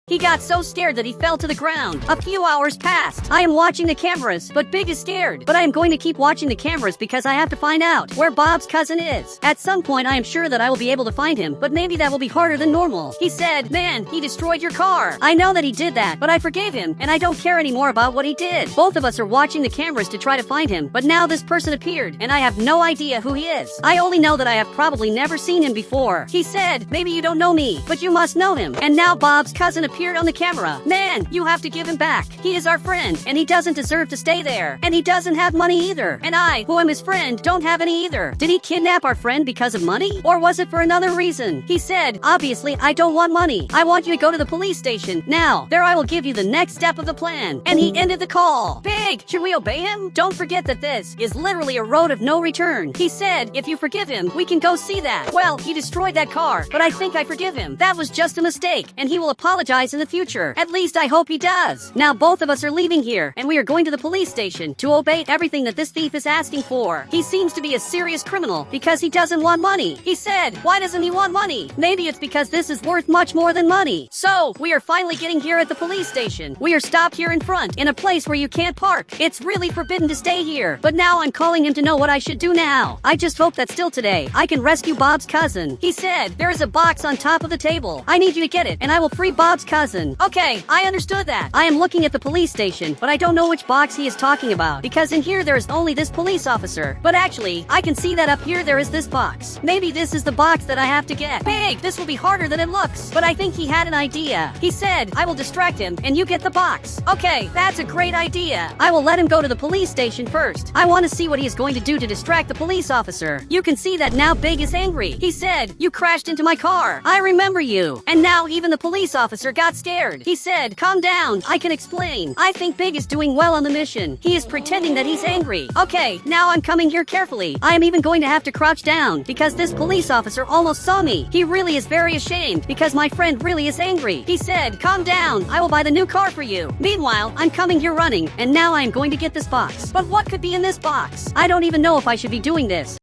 He got so scared that he fell to the ground. A few hours passed. I am watching the cameras, but Big is scared. But I am going to keep watching the cameras because I have to find out where Bob's cousin is. At some point, I am sure that I will be able to find him, but maybe that will be harder than normal. He said, "Man, he destroyed your car." I know that he did that, but I forgave him, and I don't care anymore about what he did. Both of us are watching the cameras to try to find him, but now this person appeared, and I have no idea who he is. I only know that I have probably never seen him before. He said, "Maybe you don't know me, but you must know him." And now Bob's cousin appeared on the camera. Man, you have to give him back. He is our friend, and he doesn't deserve to stay there. And he doesn't have money either. And I, who am his friend, don't have any either. Did he kidnap our friend because of money? Or was it for another reason? He said, "Obviously, I don't want money. I want you to go to the police station. Now, there I will give you the next step of the plan." And he ended the call. Big, should we obey him? Don't forget that this is literally a road of no return. He said, "If you forgive him, we can go see that." Well, he destroyed that car, but I think I forgive him. That was just a mistake, and he will apologize in the future. At least I hope he does. Now both of us are leaving here, and we are going to the police station to obey everything that this thief is asking for. He seems to be a serious criminal because he doesn't want money. He said, why doesn't he want money? Maybe it's because this is worth much more than money. So, we are finally getting here at the police station. We are stopped here in front, in a place where you can't park. It's really forbidden to stay here. But now I'm calling him to know what I should do now. I just hope that still today, I can rescue Bob's cousin. He said, there is a box on top of the table. I need you to get it, and I will free Bob's cousin. Okay, I understood that. I am looking at the police station, but I don't know which box he is talking about, because in here there is only this police officer. But actually, I can see that up here there is this box. Maybe this is the box that I have to get. Big, this will be harder than it looks. But I think he had an idea. He said, I will distract him, and you get the box. Okay, that's a great idea. I will let him go to the police station first. I want to see what he is going to do to distract the police officer. You can see that now Big is angry. He said, you crashed into my car. I remember you. And now even the police officer got scared. He said, calm down. I can explain. I think Big is doing well on the mission. He is pretending that he's angry. Okay, now I'm coming here carefully. I am even going to have to crouch down because this police officer almost saw me. He really is very ashamed because my friend really is angry. He said, calm down. I will buy the new car for you. Meanwhile, I'm coming here running, and now I am going to get this box. But what could be in this box? I don't even know if I should be doing this.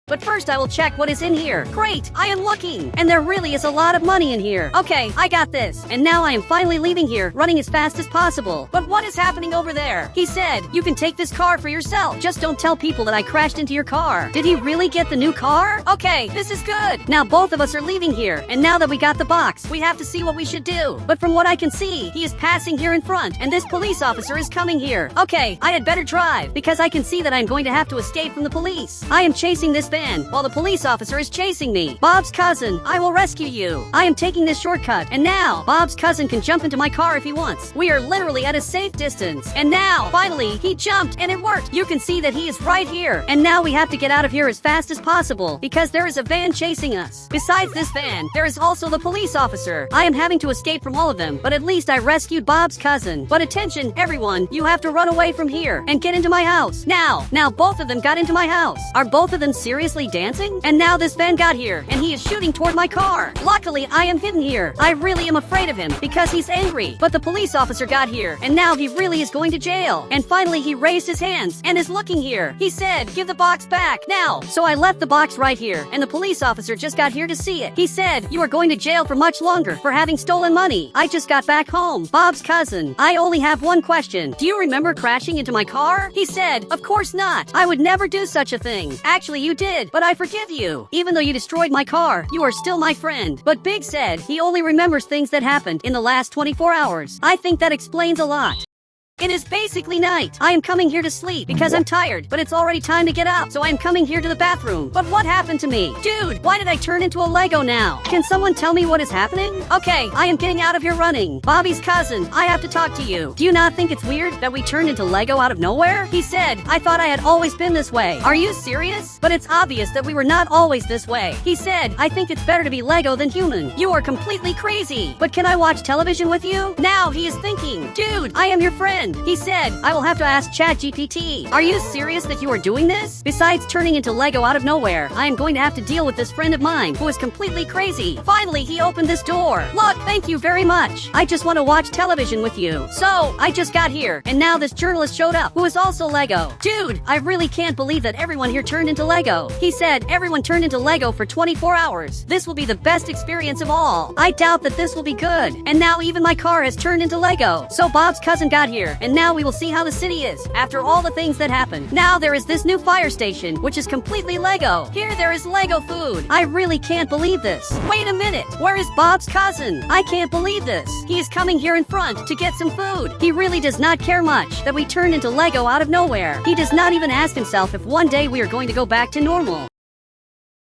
But first I will check what is in here. Great, I am looking. And there really is a lot of money in here. Okay, I got this. And now I am finally leaving here, running as fast as possible. But what is happening over there? He said, you can take this car for yourself. Just don't tell people that I crashed into your car. Did he really get the new car? Okay, this is good. Now both of us are leaving here. And now that we got the box, we have to see what we should do. But from what I can see, he is passing here in front. And this police officer is coming here. Okay, I had better drive because I can see that I'm going to have to escape from the police. I am chasing this van while the police officer is chasing me. Bob's cousin, I will rescue you. I am taking this shortcut, and now Bob's cousin can jump into my car if he wants. We are literally at a safe distance. And now, finally, he jumped and it worked. You can see that he is right here. And now we have to get out of here as fast as possible because there is a van chasing us. Besides this van, there is also the police officer. I am having to escape from all of them, but at least I rescued Bob's cousin. But attention, everyone, you have to run away from here and get into my house. Now both of them got into my house. Are both of them seriously dancing? And now this van got here, and he is shooting toward my car. Luckily, I am hidden here. I really am afraid of him because he's angry. But the police officer got here, and now he really is going to jail. And finally, he raised his hands and is looking here. He said, give the box back now. So I left the box right here, and the police officer just got here to see it. He said, you are going to jail for much longer for having stolen money. I just got back home. Bob's cousin, I only have one question. Do you remember crashing into my car? He said, of course not. I would never do such a thing. Actually, you did, but I forgive you. Even though you destroyed my car, you are still my friend. But Big said he only remembers things that happened in the last 24 hours. I think that explains a lot. It is basically night. I am coming here to sleep because I'm tired, but it's already time to get up, so I am coming here to the bathroom. But what happened to me? Dude, why did I turn into a Lego now? Can someone tell me what is happening? Okay, I am getting out of here running. Bobby's cousin, I have to talk to you. Do you not think it's weird that we turned into Lego out of nowhere? He said, I thought I had always been this way. Are you serious? But it's obvious that we were not always this way. He said, I think it's better to be Lego than human. You are completely crazy. But can I watch television with you? Now he is thinking, dude, I am your friend. friend. He said, I will have to ask ChatGPT. Are you serious that you are doing this? Besides turning into Lego out of nowhere, I am going to have to deal with this friend of mine who is completely crazy. Finally, he opened this door. Look, thank you very much. I just want to watch television with you. So, I just got here, and now this journalist showed up, who is also Lego. Dude, I really can't believe that everyone here turned into Lego. He said everyone turned into Lego for 24 hours. This will be the best experience of all. I doubt that this will be good. And now even my car has turned into Lego. So Bob's cousin got here, and now we will see how the city is after all the things that happened. Now there is this new fire station, which is completely Lego. Here there is Lego food. I really can't believe this. Wait a minute. Where is Bob's cousin? I can't believe this. He is coming here in front to get some food. He really does not care much that we turned into Lego out of nowhere. He does not even ask himself if one day we are going to go back to normal.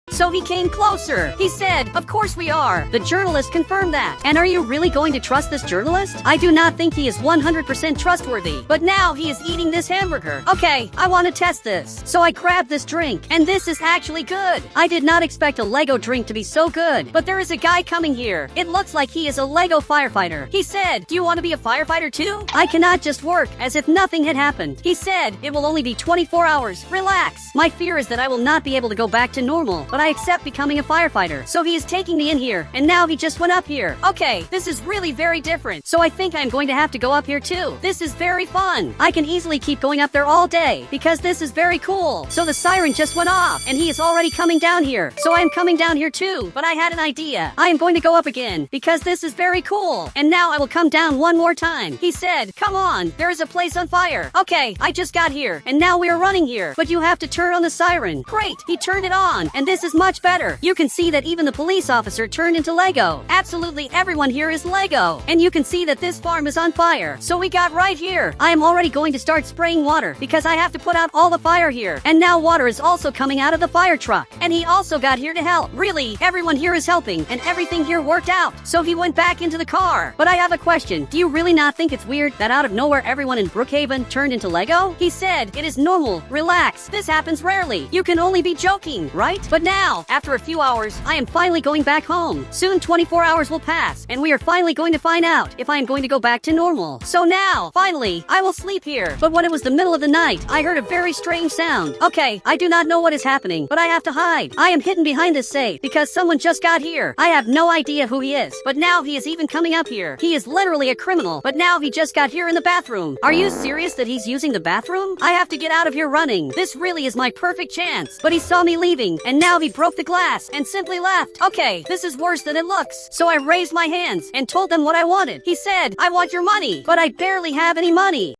So he came closer. He said, of course we are. The journalist confirmed that. And are you really going to trust this journalist? I do not think he is 100% trustworthy. But now he is eating this hamburger. Okay, I want to test this. So I grabbed this drink. And this is actually good. I did not expect a Lego drink to be so good. But there is a guy coming here. It looks like he is a Lego firefighter. He said, do you want to be a firefighter too? I cannot just work as if nothing had happened. He said, it will only be 24 hours. Relax. My fear is that I will not be able to go back to normal. But I accept becoming a firefighter. So he is taking me in here, and now he just went up here. Okay, this is really very different. So I think I'm going to have to go up here too. This is very fun. I can easily keep going up there all day, because this is very cool. So the siren just went off, and he is already coming down here. So I am coming down here too, but I had an idea. I am going to go up again, because this is very cool. And now I will come down one more time. He said, come on, there is a place on fire. Okay, I just got here, and now we are running here. But you have to turn on the siren. Great, he turned it on, and this is much better. You can see that even the police officer turned into Lego. Absolutely everyone here is Lego. And you can see that this farm is on fire. So we got right here. I am already going to start spraying water because I have to put out all the fire here. And now water is also coming out of the fire truck. And he also got here to help. Really, everyone here is helping and everything here worked out. So he went back into the car. But I have a question. Do you really not think it's weird that out of nowhere everyone in Brookhaven turned into Lego? He said, it is normal. Relax. This happens rarely. You can only be joking, right? But now, after a few hours, I am finally going back home. Soon 24 hours will pass, and we are finally going to find out if I am going to go back to normal. So now, finally, I will sleep here. But when it was the middle of the night, I heard a very strange sound. Okay, I do not know what is happening, but I have to hide. I am hidden behind this safe because someone just got here. I have no idea who he is, but now he is even coming up here. He is literally a criminal, but now he just got here in the bathroom. Are you serious that he's using the bathroom? I have to get out of here running. This really is my perfect chance. But he saw me leaving, and now he broke the glass and simply left. Okay, this is worse than it looks. So I raised my hands and told them what I wanted. He said, I want your money, but I barely have any money.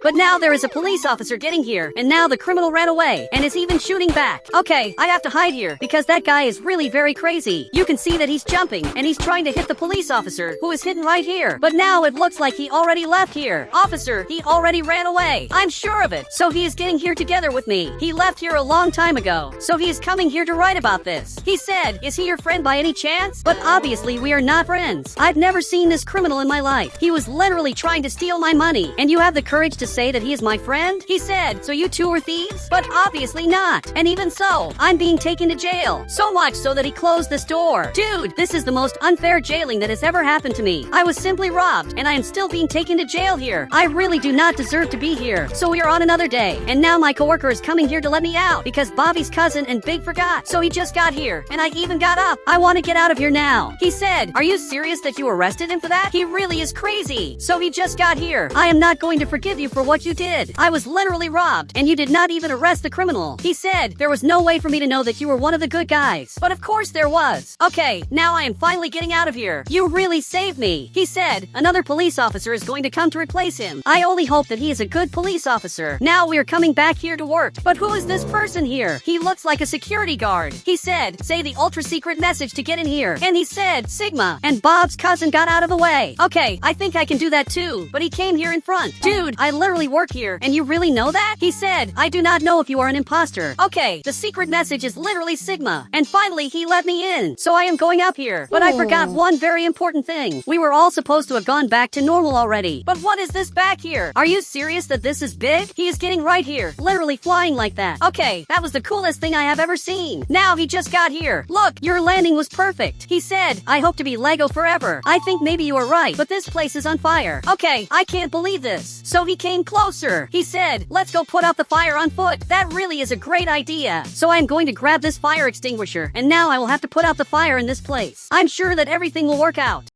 But now there is a police officer getting here, and now the criminal ran away, and is even shooting back. Okay, I have to hide here, because that guy is really very crazy. You can see that he's jumping, and he's trying to hit the police officer, who is hidden right here. But now it looks like he already left here. Officer, he already ran away. I'm sure of it. So he is getting here together with me. He left here a long time ago, so he is coming here to write about this. He said, is he your friend by any chance? But obviously we are not friends. I've never seen this criminal in my life. He was literally trying to steal my money, and you have the courage to say that he is my friend? He said, so you two were thieves? But obviously not. And even so, I'm being taken to jail. So much so that he closed this door. Dude, this is the most unfair jailing that has ever happened to me. I was simply robbed, and I am still being taken to jail here. I really do not deserve to be here. So we are on another day, and now my coworker is coming here to let me out because Bobby's cousin and Big forgot. So he just got here, and I even got up. I want to get out of here now. He said, are you serious that you arrested him for that? He really is crazy. So he just got here. I am not going to forgive you for what you did. I was literally robbed, and you did not even arrest the criminal. He said, there was no way for me to know that you were one of the good guys. But of course there was. Okay, now I am finally getting out of here. You really saved me. He said, another police officer is going to come to replace him. I only hope that he is a good police officer. Now we are coming back here to work. But who is this person here? He looks like a security guard. He said, say the ultra secret message to get in here. And he said, Sigma. And Bob's cousin got out of the way. Okay, I think I can do that too. But he came here in front. Dude, I literally literally work here, and you really know that? He said, I do not know if you are an imposter. Okay, the secret message is literally Sigma. And finally, he let me in. So I am going up here. But I forgot one very important thing. We were all supposed to have gone back to normal already. But what is this back here? Are you serious that this is big? He is getting right here, literally flying like that. Okay, that was the coolest thing I have ever seen. Now he just got here. Look, your landing was perfect. He said, I hope to be Lego forever. I think maybe you are right, but this place is on fire. Okay, I can't believe this. So he came closer. He said, let's go put out the fire on foot. That really is a great idea. So I'm going to grab this fire extinguisher, and now I will have to put out the fire in this place. I'm sure that everything will work out.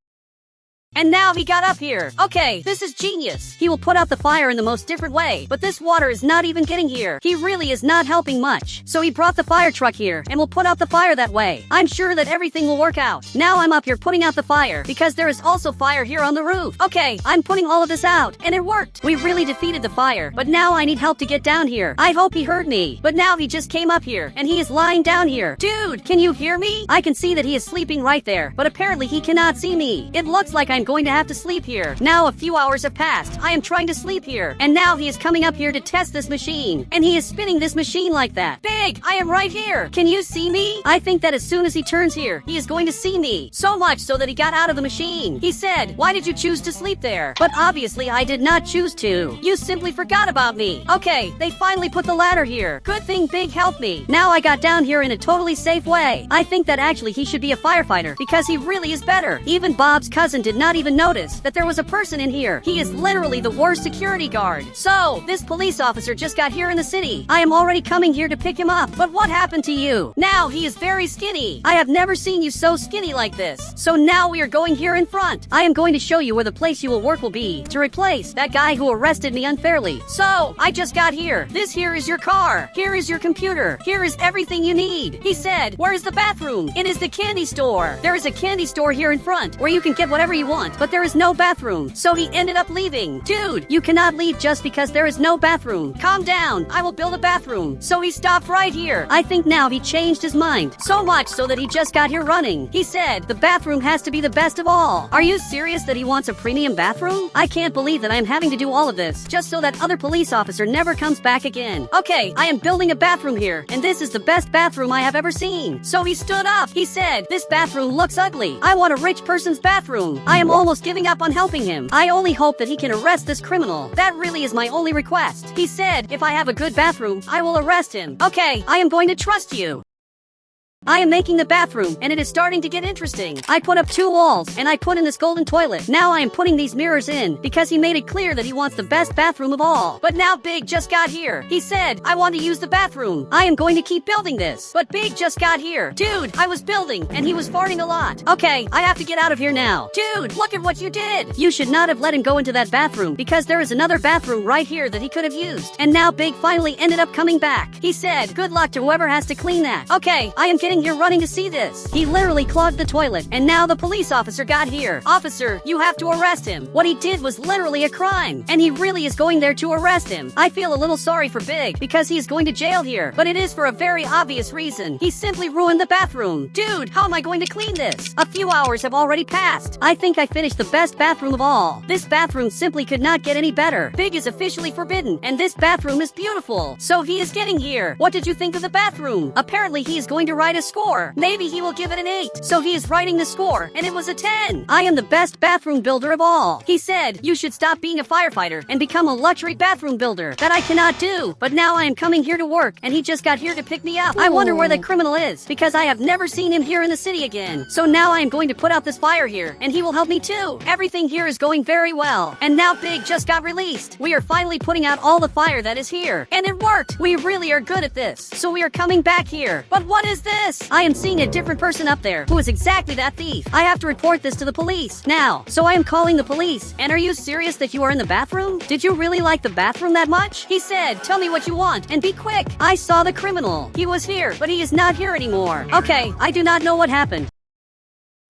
And now he got up here. Okay, this is genius. He will put out the fire in the most different way, but this water is not even getting here. He really is not helping much. So he brought the fire truck here and will put out the fire that way. I'm sure that everything will work out. Now I'm up here putting out the fire because there is also fire here on the roof. Okay, I'm putting all of this out and it worked. We really defeated the fire, but now I need help to get down here. I hope he heard me, but now he just came up here and he is lying down here. Dude, can you hear me? I can see that he is sleeping right there, but apparently he cannot see me. It looks like I'm going to have to sleep here. Now a few hours have passed. I am trying to sleep here. And now he is coming up here to test this machine. And he is spinning this machine like that. Big, I am right here. Can you see me? I think that as soon as he turns here, he is going to see me. So much so that he got out of the machine. He said, why did you choose to sleep there? But obviously I did not choose to. You simply forgot about me. Okay, they finally put the ladder here. Good thing Big helped me. Now I got down here in a totally safe way. I think that actually he should be a firefighter because he really is better. Even Bob's cousin did not even notice that there was a person in here. He is literally the worst security guard. So, this police officer just got here in the city. I am already coming here to pick him up. But what happened to you? Now he is very skinny. I have never seen you so skinny like this. So now we are going here in front. I am going to show you where the place you will work will be to replace that guy who arrested me unfairly. So, I just got here. This here is your car. Here is your computer. Here is everything you need. He said, where is the bathroom? It is the candy store. There is a candy store here in front where you can get whatever you want, but there is no bathroom. So he ended up leaving. Dude, you cannot leave just because there is no bathroom. Calm down. I will build a bathroom. So he stopped right here. I think now he changed his mind. So much so that he just got here running. He said, the bathroom has to be the best of all. Are you serious that he wants a premium bathroom? I can't believe that I am having to do all of this just so that other police officer never comes back again. Okay, I am building a bathroom here, and this is the best bathroom I have ever seen. So he stood up. He said, this bathroom looks ugly. I want a rich person's bathroom. I am almost giving up on helping him. I only hope that he can arrest this criminal. That really is my only request. He said, if I have a good bathroom, I will arrest him. Okay, I am going to trust you. I am making the bathroom, and it is starting to get interesting. I put up 2 walls, and I put in this golden toilet. Now I am putting these mirrors in, because he made it clear that he wants the best bathroom of all. But now Big just got here. He said, I want to use the bathroom. I am going to keep building this. But Big just got here. Dude, I was building, and he was farting a lot. Okay, I have to get out of here now. Dude, look at what you did. You should not have let him go into that bathroom, because there is another bathroom right here that he could have used. And now Big finally ended up coming back. He said, good luck to whoever has to clean that. Okay, I am getting here running to see this. He literally clogged the toilet, and now the police officer got here. Officer, you have to arrest him. What he did was literally a crime, and he really is going there to arrest him. I feel a little sorry for Big, because he is going to jail here, but it is for a very obvious reason. He simply ruined the bathroom. Dude, how am I going to clean this? A few hours have already passed. I think I finished the best bathroom of all. This bathroom simply could not get any better. Big is officially forbidden, and this bathroom is beautiful. So he is getting here. What did you think of the bathroom? Apparently he is going to write a score. Maybe he will give it an 8. So he is writing the score, and it was a 10. I am the best bathroom builder of all. He said, you should stop being a firefighter and become a luxury bathroom builder. That I cannot do. But now I am coming here to work, and he just got here to pick me up. I wonder where the criminal is, because I have never seen him here in the city again. So now I am going to put out this fire here, and he will help me too. Everything here is going very well. And now Big just got released. We are finally putting out all the fire that is here. And it worked. We really are good at this. So we are coming back here. But what is this? I am seeing a different person up there who is exactly that thief. I have to report this to the police now. So I am calling the police. And are you serious that you are in the bathroom? Did you really like the bathroom that much? He said, tell me what you want and be quick. I saw the criminal. He was here, but he is not here anymore. Okay, I do not know what happened.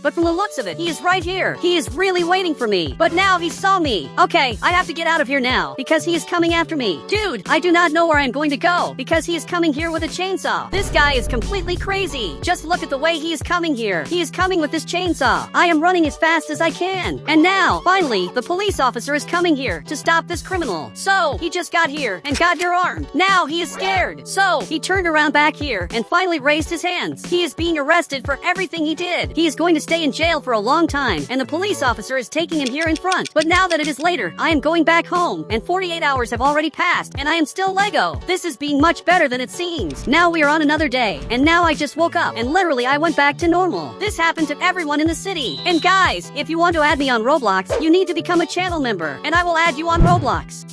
but from the looks of it, he is right here. He is really waiting for me. But now he saw me. Okay, I have to get out of here now, because he is coming after me. Dude, I do not know where I'm going to go, because he is coming here with a chainsaw. This guy is completely crazy. Just look at the way he is coming here. He is coming with this chainsaw. I am running as fast as I can. And now, finally, the police officer is coming here to stop this criminal. So, he just got here and got here armed. Now he is scared. So, he turned around back here and finally raised his hands. He is being arrested for everything he did. He is going to stay in jail for a long time, and the police officer is taking him here in front. But now that it is later, I am going back home, and 48 hours have already passed, and I am still Lego. This is being much better than it seems. Now we are on another day, and now I just woke up, and literally I went back to normal. This happened to everyone in the city. And guys, if you want to add me on Roblox, you need to become a channel member, and I will add you on Roblox.